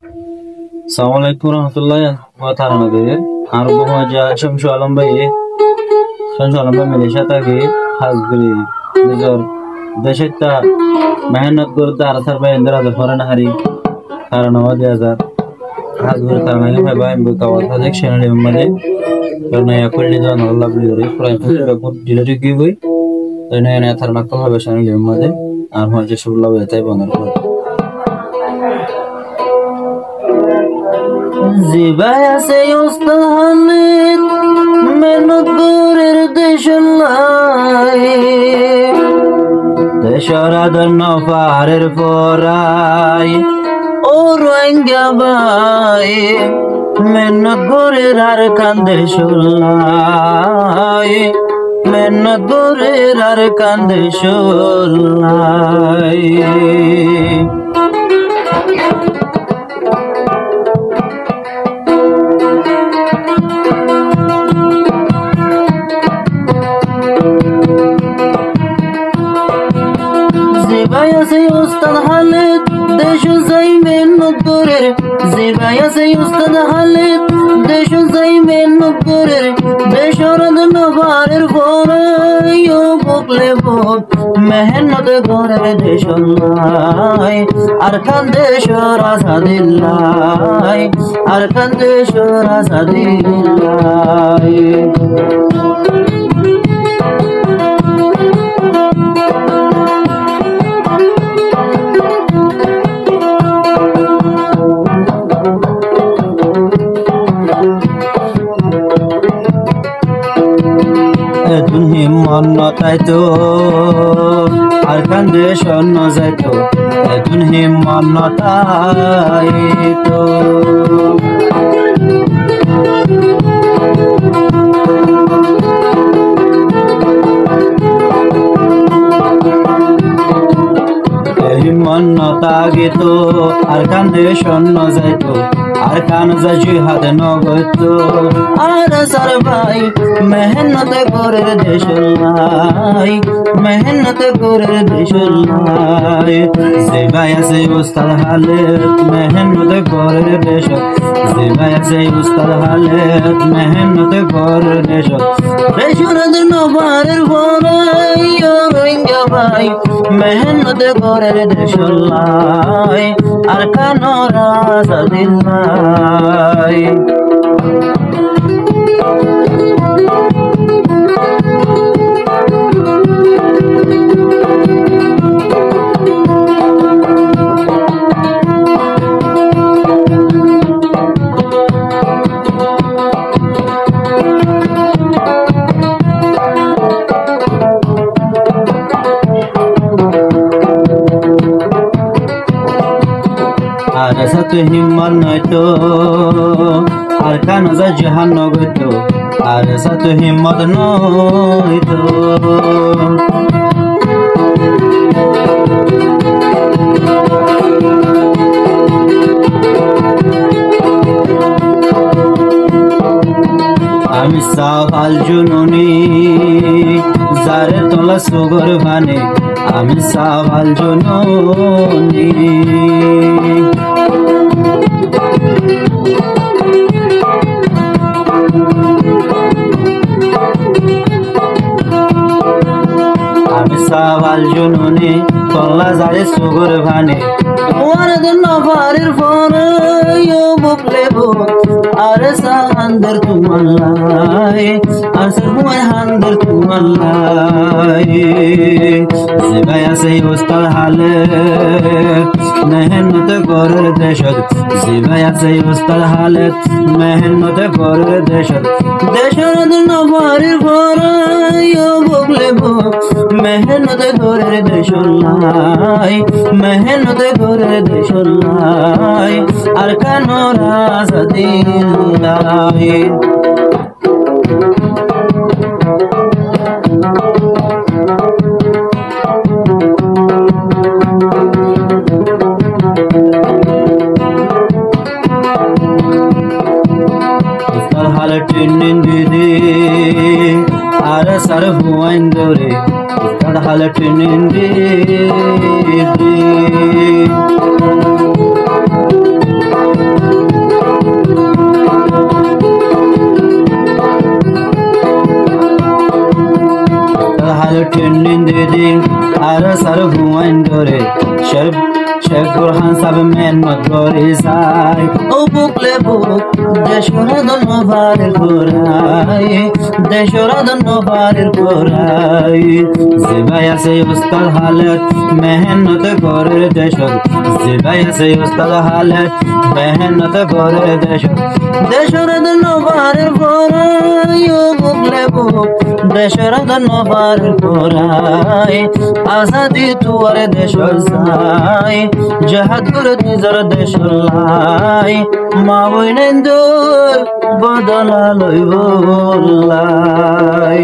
Assalamualaikum warahmatullahi wabarakatuh. Arbo maja Shamsu Alam Bhai Malaysia tage Hasburi Nizor Deshetta Mehnat Gurda Arthar Bhai Indra Foreign Hari Karanawadi Azar Hasburi Karnaya Bhai Bukawat election Male Karnaya Kullidan Allah Buri Prime Dilari Giveaway Then I Tharnakal Habashan Made Armaja Shula Taiwan Zibaya say Ustahamid Menut Gurir Deshalai Desharadar Nafarir Forai Orangabai Menut Gurir Arkan Deshalai Menut Gurir Arkan Deshalai Zibaya say Ustad Khalid Deshu Zaymen Nukurir Zibaya say Ustad Khalid Deshu Zaymen Nukurir Desharad Navarir Foray Yo Bukle Buk Mehnat Gore Deshulai Arkan Deshur Azadillai Arkan Deshur Azadillai Monna taito Arkan Deshon no zaito Edun him monna taito Monna tagito Arkan Deshon no zaito Arkan za jihad no goito Ara sarbai mehnat gore deshulai mehnat gore deshulai Zibaya say Ustad Khalid mehnat gore deshul Zibaya say Ustad Khalid mehnat gore deshul Deshurad Nafarir Foray Orangabai mehnat gore deshulai Arkan Razadillai Arasat himman naito Arkan za jahan nogoito Arasat himmat noito Ami saval jununi Zare tola sugor bhane Ami saval jununi Saval jununi tolla zare sugur bhane Warad Nafarir Foray Yo Bukle Buk Arsa Handar Tumallai Asar Huay Handar Tumallai Zibaya say Ustad Khalid mehnat gore deshad Zibaya say Ustad Khalid mehnat gore deshad Desharad Nafarir Foray Yo Bukle Buk mehnat gore deshulai mehnat gore deshulai Arkan Razadillai Ustad Khalid Nindidi Ara sar huain dore Ustad Khalid Nindidi হুয়াইন ধরে শেখ বুরহান সাহেব মেহনত করে যায় ও বুকলে বুক দেশর ধন্যবাদের গোড়াই দেশর ধন্যবাদের গোড়াই যে ভাই আছে উস্তাদ হালত মেহনত করে দেশর যে ভাই আছে উস্তাদ হালত মেহনত করে দেশর দেশর ধন্যবাদের গোড়াই ও বুকলে বুক দেশর ধন্যবাদের গোড়াই আজাদি তুয়ার দেশর যাই জাহাদ করে নিজর দেশ লাই মা বইনেন্দ বদলা লইব লাই